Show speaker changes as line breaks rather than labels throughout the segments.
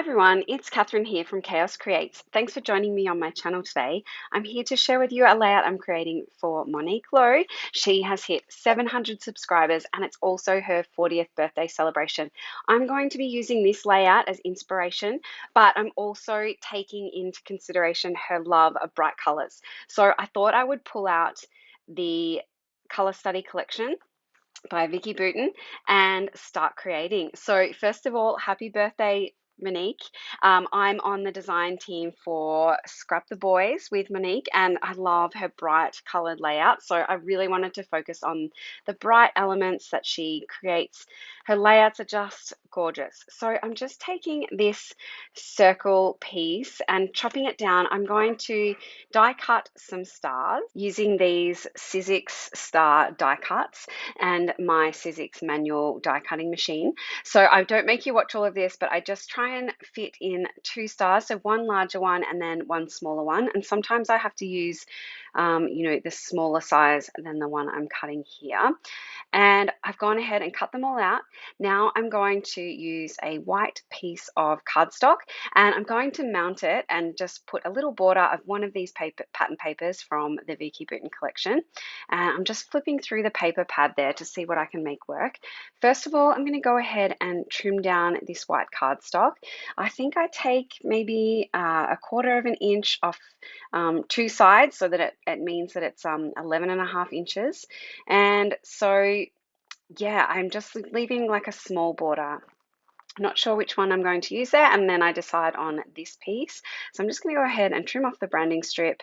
everyone, it's Katherine here from Chaos Creates. Thanks for joining me on my channel today. I'm here to share with you a layout I'm creating for Monique Lowe. She has hit 700 subscribers and it's also her 40th birthday celebration. I'm going to be using this layout as inspiration, but I'm also taking into consideration her love of bright colors. So I thought I would pull out the Color Study collection by Vicky Bouton and start creating. So first of all, happy birthday, Monique. I'm on the design team for Scrap the Boys with Monique, and I love her bright colored layout. So I really wanted to focus on the bright elements that she creates. Her layouts are just gorgeous. So I'm just taking this circle piece and chopping it down. I'm going to die cut some stars using these Sizzix star die cuts and my Sizzix manual die cutting machine. So I don't make you watch all of this, but I just try and fit in 2 stars, so one larger one and then one smaller one. And sometimes I have to use, the smaller size than the one I'm cutting here. And I've gone ahead and cut them all out. Now I'm going to use a white piece of cardstock and I'm going to mount it and just put a little border of one of these pattern papers from the Vicky Bouton collection. And I'm just flipping through the paper pad there to see what I can make work. First of all, I'm going to go ahead and trim down this white cardstock. I think I take maybe a 1/4 of an inch off 2 sides so that it means that it's 11.5 inches. And so yeah, I'm just leaving like a small border. Not sure which one I'm going to use there, and then I decide on this piece. So I'm just going to go ahead and trim off the branding strip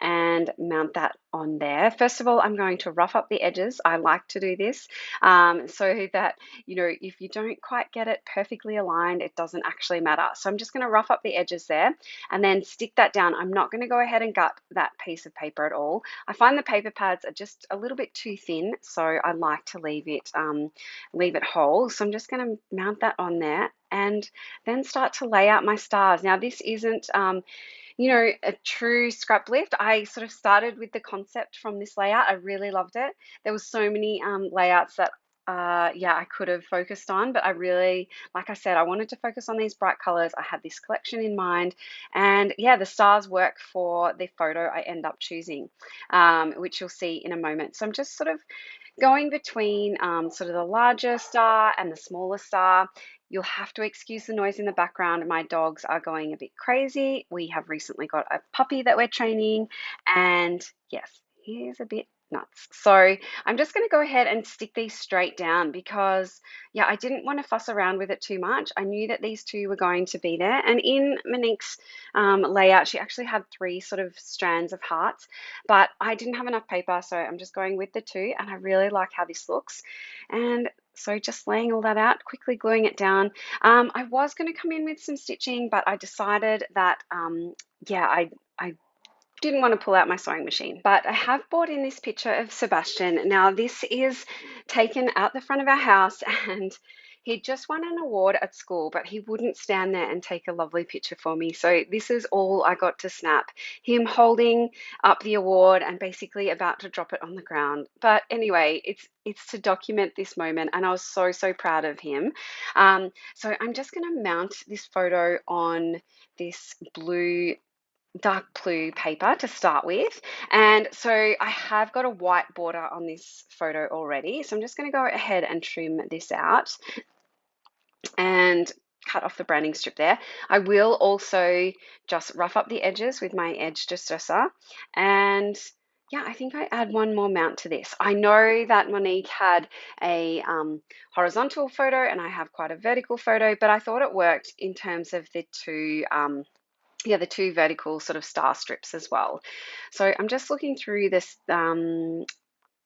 and mount that on there. First of all, I'm going to rough up the edges. I like to do this so that, if you don't quite get it perfectly aligned, it doesn't actually matter. So I'm just going to rough up the edges there and then stick that down. I'm not going to go ahead and gut that piece of paper at all. I find the paper pads are just a little bit too thin, so I like to leave it whole. So I'm just going to mount that on there and then start to lay out my stars. Now, this isn't a true scrap lift. I sort of started with the concept from this layout. I really loved it. There was so many layouts that I could have focused on, but I really, like I said, I wanted to focus on these bright colors. I had this collection in mind, and yeah, the stars work for the photo I end up choosing, which you'll see in a moment. So I'm just sort of going between sort of the larger star and the smaller star. You'll have to excuse the noise in the background. My dogs are going a bit crazy. We have recently got a puppy that we're training, and yes, he is a bit nuts. So I'm just going to go ahead and stick these straight down because, yeah, I didn't want to fuss around with it too much. I knew that these two were going to be there. And in Monique's layout, she actually had 3 sort of strands of hearts, but I didn't have enough paper, so I'm just going with the 2, and I really like how this looks. And so just laying all that out, quickly gluing it down. I was going to come in with some stitching, but I decided that, I didn't want to pull out my sewing machine. But I have brought in this picture of Sebastian. Now, this is taken out the front of our house, and he just won an award at school, but he wouldn't stand there and take a lovely picture for me. So this is all I got to snap. Him holding up the award and basically about to drop it on the ground. But anyway, it's to document this moment, and I was so, so proud of him. So I'm just going to mount this photo on this dark blue paper to start with. And so I have got a white border on this photo already. So I'm just going to go ahead and trim this out and cut off the branding strip there. I will also just rough up the edges with my edge distresser. And yeah, I think I add one more mount to this. I know that Monique had a horizontal photo and I have quite a vertical photo, but I thought it worked in terms of the two the 2 vertical sort of star strips as well. So I'm just looking through this the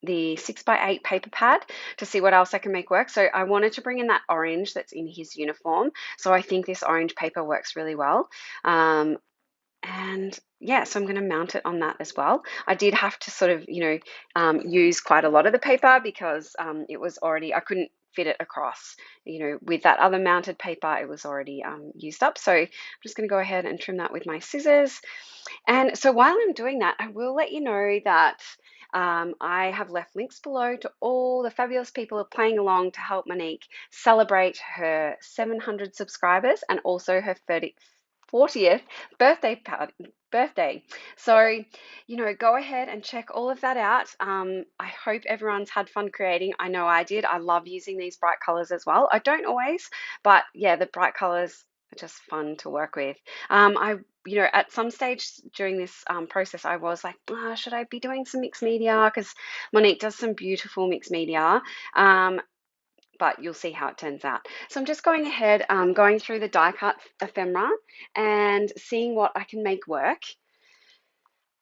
6x8 paper pad to see what else I can make work. So I wanted to bring in that orange that's in his uniform. So I think this orange paper works really well. And yeah, so I'm going to mount it on that as well. I did have to sort of, use quite a lot of the paper because it was already, I couldn't fit it across, with that other mounted paper, it was already used up. So I'm just going to go ahead and trim that with my scissors. And so while I'm doing that, I will let you know that I have left links below to all the fabulous people who are playing along to help Monique celebrate her 700 subscribers and also her 40th birthday. So, go ahead and check all of that out. I hope everyone's had fun creating. I know I did. I love using these bright colors as well. I don't always, but yeah, the bright colors are just fun to work with. At some stage during this process, I was like, should I be doing some mixed media? Because Monique does some beautiful mixed media. But you'll see how it turns out. So I'm just going ahead, going through the die cut ephemera and seeing what I can make work.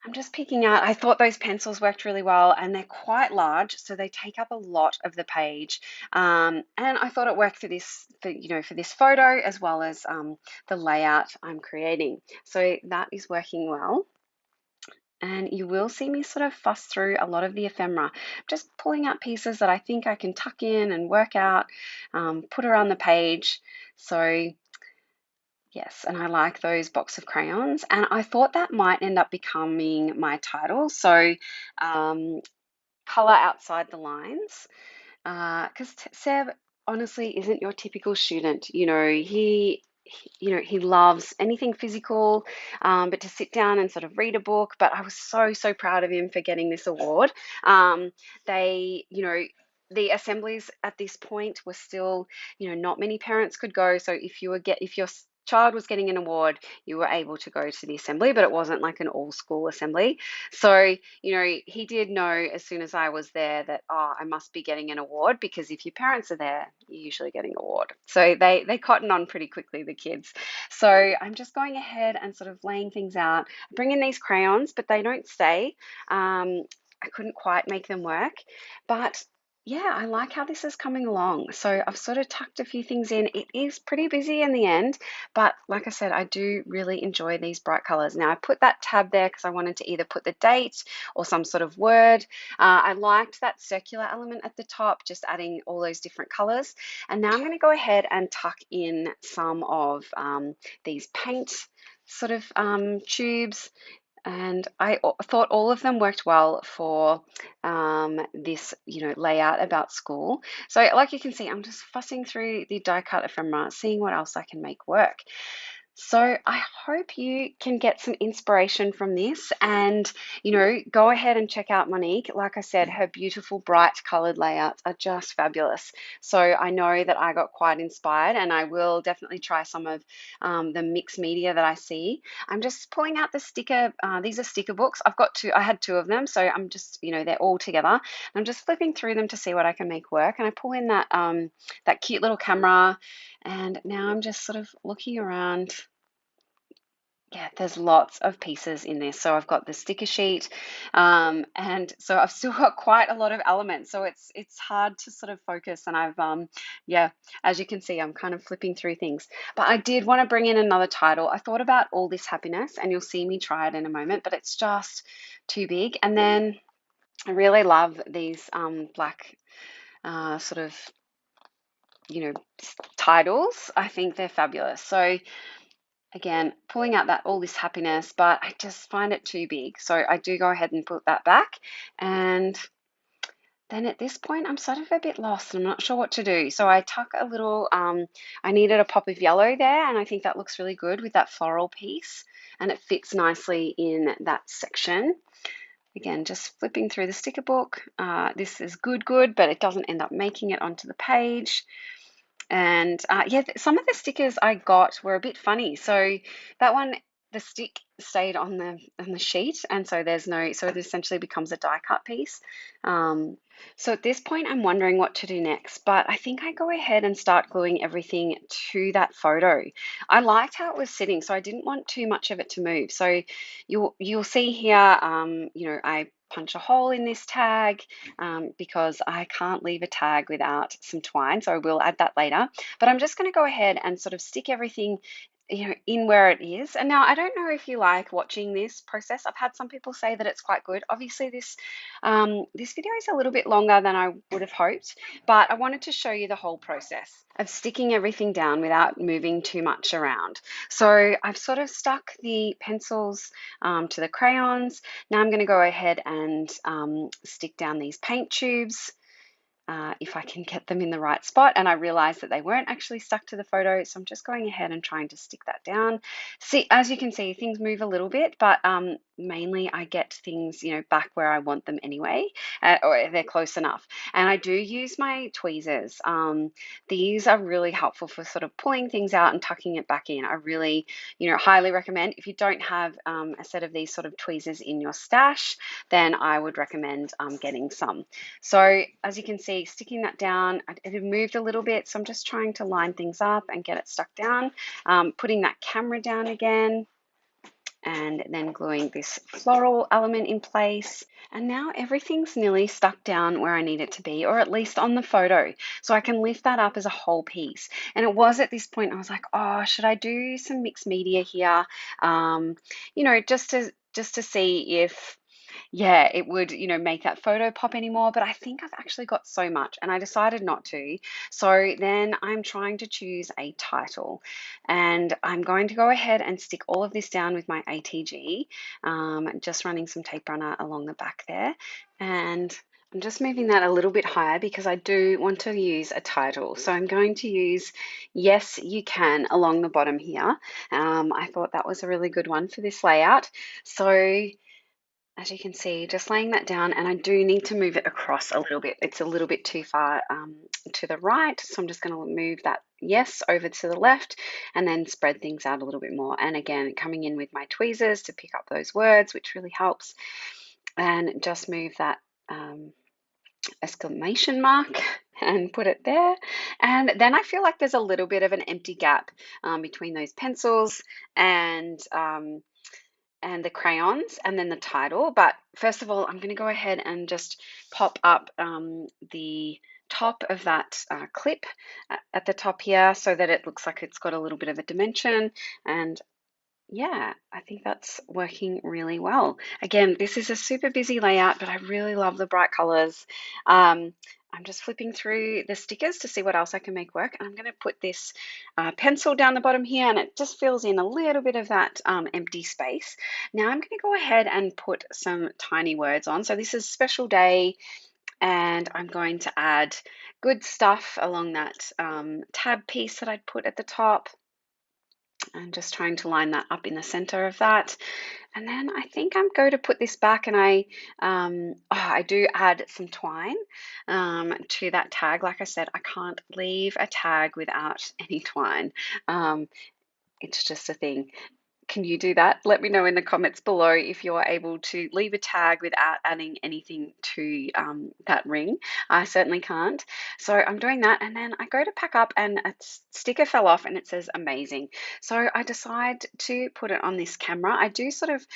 I'm just picking out, I thought those pencils worked really well, and they're quite large, so they take up a lot of the page. And I thought it worked for this photo as well as the layout I'm creating. So that is working well. And you will see me sort of fuss through a lot of the ephemera, just pulling out pieces that I think I can tuck in and work out, put around the page. So yes, and I like those box of crayons, and I thought that might end up becoming my title. So color outside the lines, because Seb honestly isn't your typical student. He loves anything physical, but to sit down and sort of read a book. But I was so proud of him for getting this award. They, the assemblies at this point were still, not many parents could go. So if your child was getting an award, you were able to go to the assembly, but it wasn't like an all school assembly. So, he did know as soon as I was there that, I must be getting an award, because if your parents are there, you're usually getting an award. So they cotton on pretty quickly, the kids. So I'm just going ahead and sort of laying things out. I bring in these crayons, but they don't stay. I couldn't quite make them work, but yeah, I like how this is coming along. So I've sort of tucked a few things in. It is pretty busy in the end, but like I said, I do really enjoy these bright colors. Now I put that tab there because I wanted to either put the date or some sort of word. I liked that circular element at the top, just adding all those different colors. And now I'm going to go ahead and tuck in some of these paint sort of tubes. And I thought all of them worked well for this, layout about school. So like you can see, I'm just fussing through the die cut ephemera, seeing what else I can make work. So I hope you can get some inspiration from this and, go ahead and check out Monique. Like I said, her beautiful bright colored layouts are just fabulous. So I know that I got quite inspired, and I will definitely try some of the mixed media that I see. I'm just pulling out the sticker. These are sticker books. I had two of them. So I'm just, they're all together. I'm just flipping through them to see what I can make work. And I pull in that cute little camera, and now I'm just sort of looking around. Yeah, there's lots of pieces in this. So I've got the sticker sheet, and so I've still got quite a lot of elements. So it's hard to sort of focus. And I've yeah, as you can see, I'm kind of flipping through things. But I did want to bring in another title. I thought about All This Happiness, and you'll see me try it in a moment, but it's just too big. And then I really love these black sort of titles. I think they're fabulous. So again, pulling out that All This Happiness, but I just find it too big. So I do go ahead and put that back. And then at this point, I'm sort of a bit lost. I'm not sure what to do. So I tuck a little, I needed a pop of yellow there, and I think that looks really good with that floral piece. And it fits nicely in that section. Again, just flipping through the sticker book. This is good, but it doesn't end up making it onto the page. And yeah, some of the stickers I got were a bit funny. So that one, the stick stayed on the sheet, and so so it essentially becomes a die cut piece. So at this point, I'm wondering what to do next, but I think I go ahead and start gluing everything to that photo. I liked how it was sitting, so I didn't want too much of it to move. So you'll see here, I punch a hole in this tag because I can't leave a tag without some twine, so I will add that later. But I'm just going to go ahead and sort of stick everything in where it is. And now I don't know if you like watching this process. I've had some people say that it's quite good. Obviously, this video is a little bit longer than I would have hoped, but I wanted to show you the whole process of sticking everything down without moving too much around. So I've sort of stuck the pencils to the crayons. Now I'm going to go ahead and stick down these paint tubes. If I can get them in the right spot. And I realized that they weren't actually stuck to the photo, so I'm just going ahead and trying to stick that down. See, as you can see, things move a little bit, but mainly I get things, back where I want them anyway, or they're close enough. And I do use my tweezers. These are really helpful for sort of pulling things out and tucking it back in. I really, highly recommend. If you don't have a set of these sort of tweezers in your stash, then I would recommend getting some. So as you can see, sticking that down, it had moved a little bit, so I'm just trying to line things up and get it stuck down. Putting that camera down again, and then gluing this floral element in place. And now everything's nearly stuck down where I need it to be, or at least on the photo. So I can lift that up as a whole piece. And it was at this point I was like, oh, should I do some mixed media here? Just to see if it would, make that photo pop anymore. But I think I've actually got so much and I decided not to. So then I'm trying to choose a title, and I'm going to go ahead and stick all of this down with my ATG, just running some tape runner along the back there. And I'm just moving that a little bit higher because I do want to use a title. So I'm going to use Yes, You Can along the bottom here. I thought that was a really good one for this layout. So as you can see, just laying that down, and I do need to move it across a little bit. It's a little bit too far to the right, so I'm just going to move that yes over to the left and then spread things out a little bit more. And again, coming in with my tweezers to pick up those words, which really helps, and just move that exclamation mark and put it there. And then I feel like there's a little bit of an empty gap between those pencils and the crayons and then the title. But first of all, I'm going to go ahead and just pop up the top of that clip at the top here so that it looks like it's got a little bit of a dimension. And yeah, I think that's working really well. Again, this is a super busy layout, but I really love the bright colors. I'm just flipping through the stickers to see what else I can make work. And I'm going to put this pencil down the bottom here, and it just fills in a little bit of that empty space. Now I'm going to go ahead and put some tiny words on. So this is Special Day, and I'm going to add good stuff along that tab piece that I'd put at the top. I'm just trying to line that up in the center of that. And then I think I'm going to put this back, and I do add some twine to that tag. Like I said, I can't leave a tag without any twine. It's just a thing. Can you do that? Let me know in the comments below if you're able to leave a tag without adding anything to that ring. I certainly can't. So I'm doing that, and then I go to pack up and a sticker fell off and it says amazing. So I decide to put it on this camera. I do sort of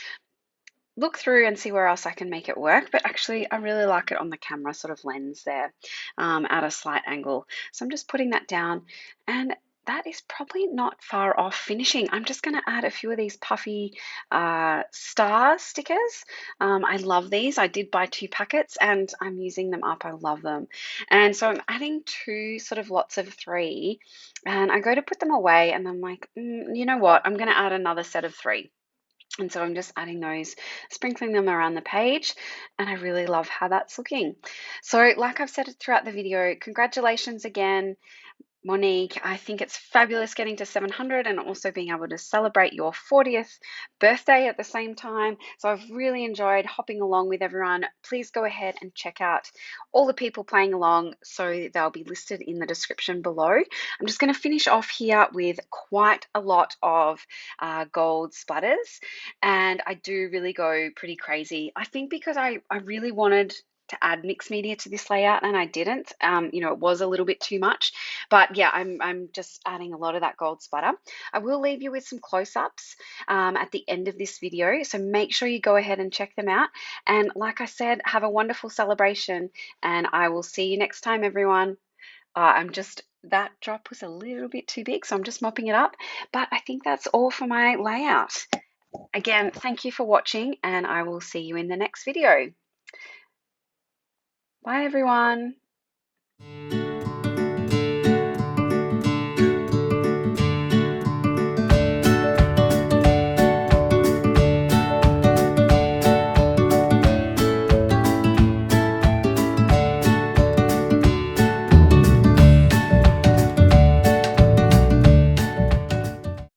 look through and see where else I can make it work, but actually I really like it on the camera sort of lens there at a slight angle. So I'm just putting that down, and that is probably not far off finishing. I'm just going to add a few of these puffy star stickers. I love these. I did buy 2 packets and I'm using them up. I love them. And so I'm adding 2 sort of lots of 3, and I go to put them away and I'm like, you know what? I'm going to add another set of 3. And so I'm just adding those, sprinkling them around the page, and I really love how that's looking. So like I've said throughout the video, congratulations again, Monique. I think it's fabulous getting to 700 and also being able to celebrate your 40th birthday at the same time. So I've really enjoyed hopping along with everyone. Please go ahead and check out all the people playing along. So they'll be listed in the description below. I'm just going to finish off here with quite a lot of gold splatters. And I do really go pretty crazy. I think because I really wanted to add mixed media to this layout and I didn't. It was a little bit too much, but yeah, I'm just adding a lot of that gold splatter. I will leave you with some close-ups at the end of this video, so make sure you go ahead and check them out. And like I said, have a wonderful celebration, and I will see you next time, everyone. that drop was a little bit too big, so I'm just mopping it up. But I think that's all for my layout. Again, thank you for watching, and I will see you in the next video. Bye, everyone.